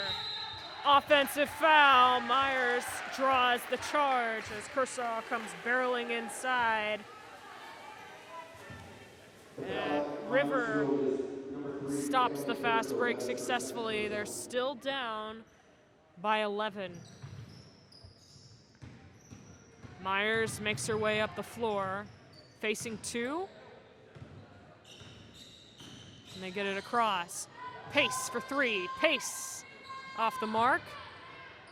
Offensive foul. Myers draws the charge as Kershaw comes barreling inside. And River stops the fast break successfully. They're still down by 11. Myers makes her way up the floor, facing two. And they get it across. Pace for three. Pace off the mark.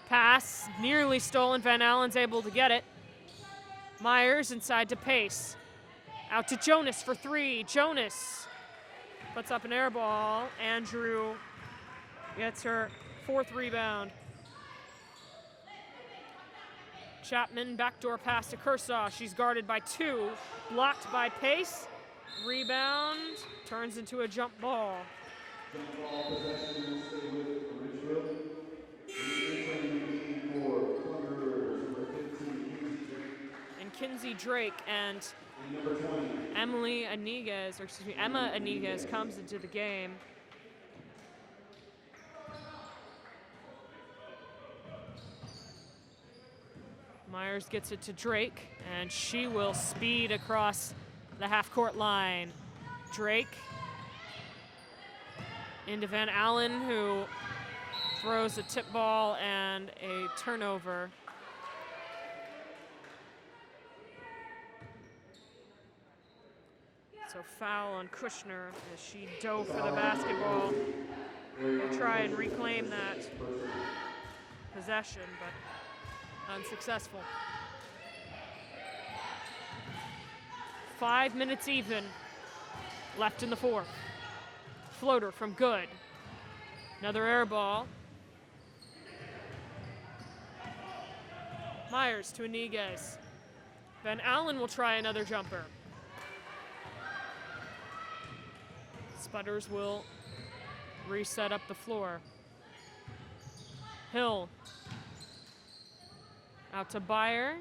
Pass nearly stolen. Van Allen's able to get it. Myers inside to Pace. Out to Jonas for three. Jonas puts up an air ball. Andrew gets her fourth rebound. Chapman, backdoor pass to Kershaw. She's guarded by two. Blocked by Pace. Rebound turns into a jump ball. Jump ball possession, stay with Ridgefield. And Kinsey Drake and Emma Iniguez comes into the game. Myers gets it to Drake, and she will speed across the half-court line. Drake into Van Allen, who throws a tip ball and a turnover. So foul on Kushner as she dove for the basketball. will try and reclaim that possession, but unsuccessful. 5 minutes even left in the fourth. Floater from Good. Another air ball. Myers to Iniguez. Van Allen will try another jumper. Spudders will reset up the floor. Hill. Out to Beyer.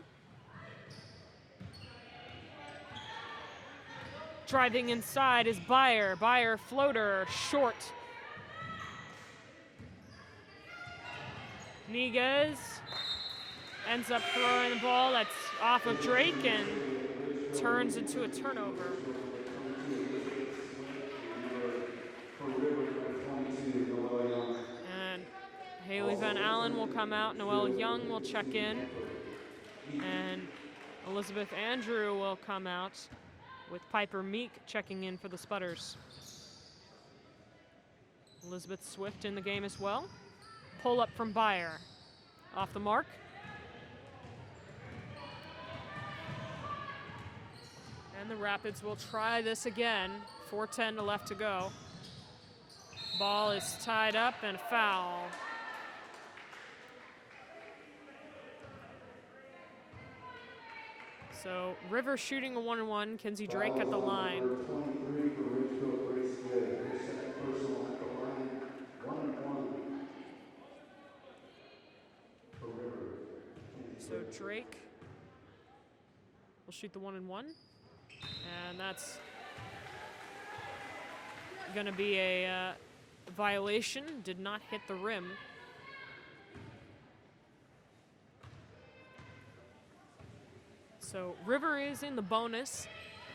Driving inside is Beyer. Beyer floater short. Iniguez ends up throwing the ball that's off of Drake and turns into a turnover. And Haley Van Allen will come out. Noelle Young will check in. And Elizabeth Andrew will come out, with Piper Meek checking in for the Spudders. Elizabeth Swift in the game as well. Pull up from Beyer. Off the mark. And the Rapids will try this again. 4:10 left to go. Ball is tied up and a foul. So River shooting a 1-1. Kinsey Drake at the line. 23 for Ridgefield, Grace Good. Her second personal at the line. 1-1 for River. So Drake will shoot the 1-1. And that's going to be a violation. Did not hit the rim. So River is in the bonus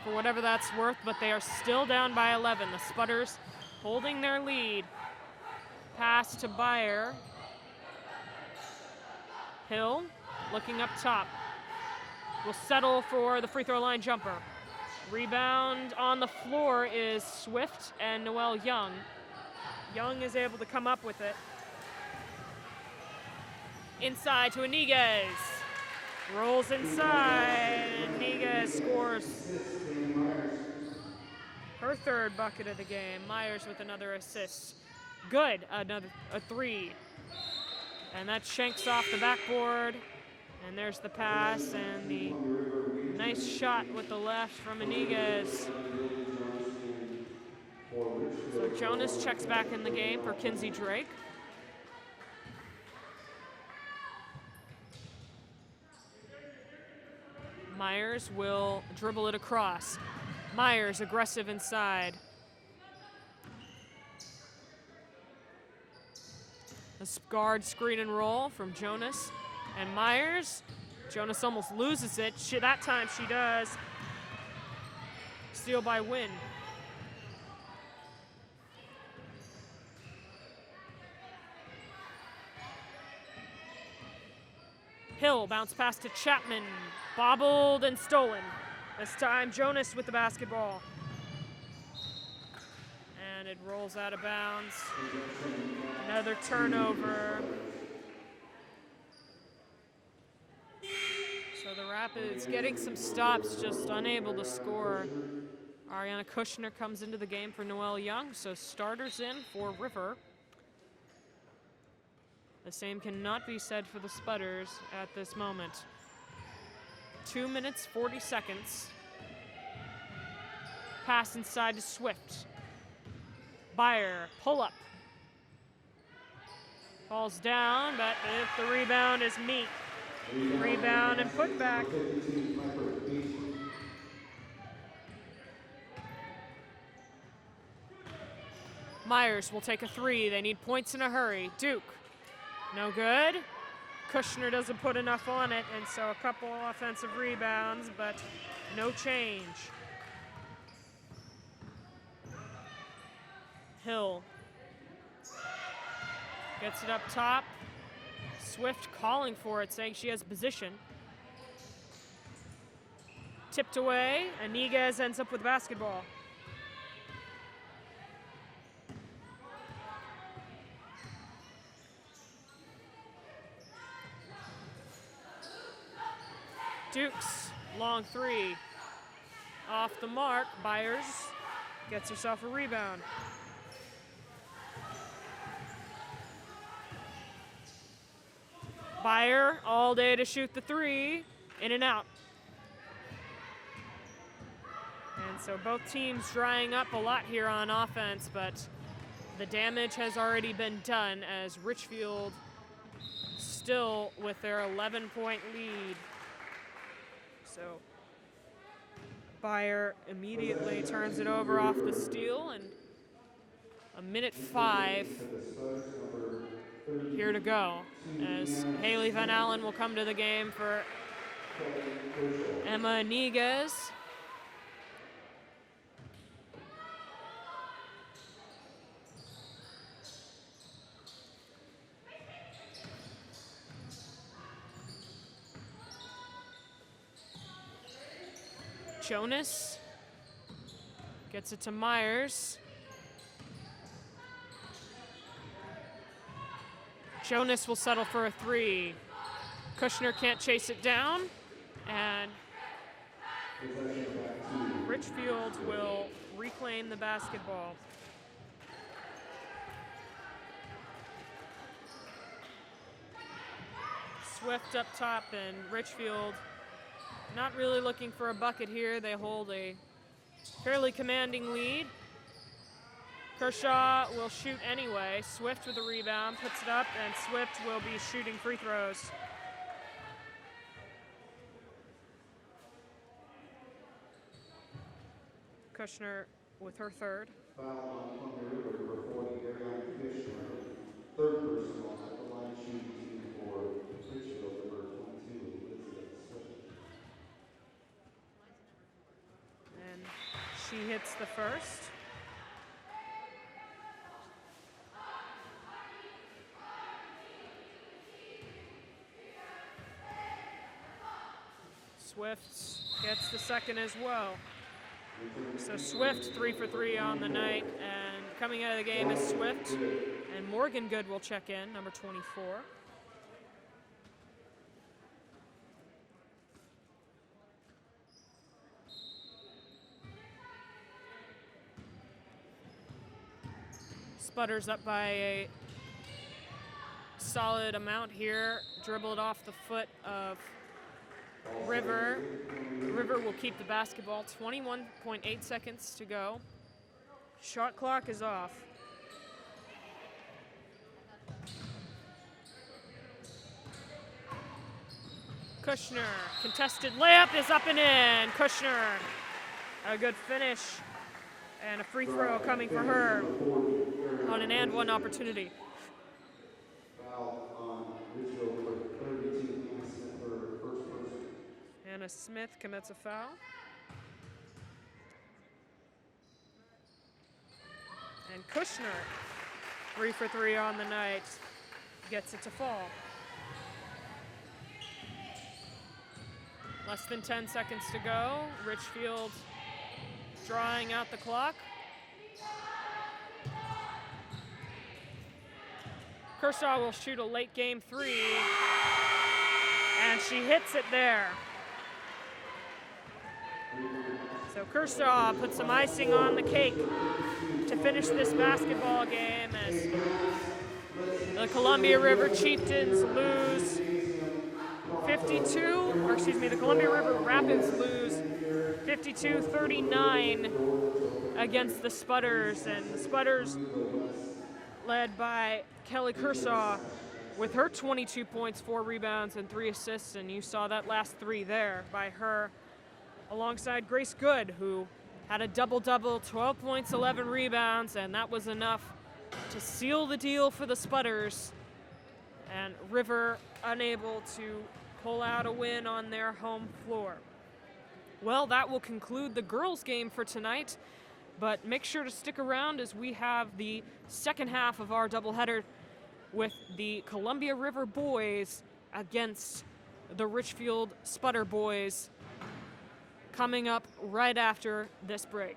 for whatever that's worth, but they are still down by 11. The Spudders holding their lead. Pass to Beyer. Hill looking up top. Will settle for the free throw line jumper. Rebound on the floor is Swift and Noelle Young. Young is able to come up with it. Inside to Iniguez. Rolls inside. Iniguez scores her third bucket of the game. Myers with another assist. Good, a three. And that shanks off the backboard. And there's the pass and the nice shot with the left from Iniguez. So Jonas checks back in the game for Kinsey Drake. Myers will dribble it across. Myers aggressive inside. A guard screen and roll from Jonas. And Myers, Jonas almost loses it. That time she does. Steal by Wynn. Hill bounce pass to Chapman. Bobbled and stolen. This time Jonas with the basketball. And it rolls out of bounds. Another turnover. So the Rapids getting some stops, just unable to score. Ariana Kushner comes into the game for Noelle Young, so starters in for River. The same cannot be said for the Spudders at this moment. 2 minutes, 40 seconds. Pass inside to Swift. Beyer, pull up. Falls down, but if the rebound is Meek. Rebound and put back. Myers will take a three. They need points in a hurry. Duke, no good. Kushner doesn't put enough on it, and so a couple offensive rebounds, but no change. Hill gets it up top. Swift calling for it, saying she has position. Tipped away. Iniguez ends up with basketball. Dukes, long three. Off the mark, Byers gets herself a rebound. Byer all day to shoot the three, in and out. And so both teams drying up a lot here on offense, but the damage has already been done as Ridgefield still with their 11-point lead. So Byer immediately turns it over off the steal, and a minute 5 here to go as Haley Van Allen will come to the game for Emma Niguez. Jonas gets it to Myers. Jonas will settle for a three. Kushner can't chase it down, and Ridgefield will reclaim the basketball. Swift up top, and Ridgefield not really looking for a bucket here. They hold a fairly commanding lead. Kershaw will shoot anyway. Swift with the rebound, puts it up, and Swift will be shooting free throws. Kushner with her third. Foul on Columbia River, number 40, Ariana Kushner. Third personal at the line shooting team for Ridgefield, number 22, Elizabeth Swift. And she hits the first. Swift gets the second as well. So Swift 3 for 3 on the night, and coming out of the game is Swift, and Morgan Good will check in, number 24. Sputters up by a solid amount here, dribbled off the foot of River. River will keep the basketball. 21.8 seconds to go. Shot clock is off. Kushner, contested layup is up and in. Kushner, a good finish, and a free throw coming for her on an and one opportunity. Foul on Ridgefield, number 32, Anna Smith, for first person. Anna Smith commits a foul. And Kushner, 3 for 3 on the night, gets it to fall. Less than 10 seconds to go. Ridgefield drawing out the clock. Kershaw will shoot a late game three, and she hits it there. So Kershaw puts some icing on the cake to finish this basketball game as the Columbia River Chieftains lose the Columbia River Rapids lose 52-39 against the Sputters, and the Sputters led by Kelly Kershaw with her 22 points, 4 rebounds, and 3 assists, and you saw that last 3 there by her alongside Grace Good, who had a double-double, 12 points, 11 rebounds, and that was enough to seal the deal for the Sputters, and River unable to pull out a win on their home floor. Well, that will conclude the girls' game for tonight, but make sure to stick around as we have the second half of our doubleheader with the Columbia River boys against the Ridgefield Sputter boys coming up right after this break.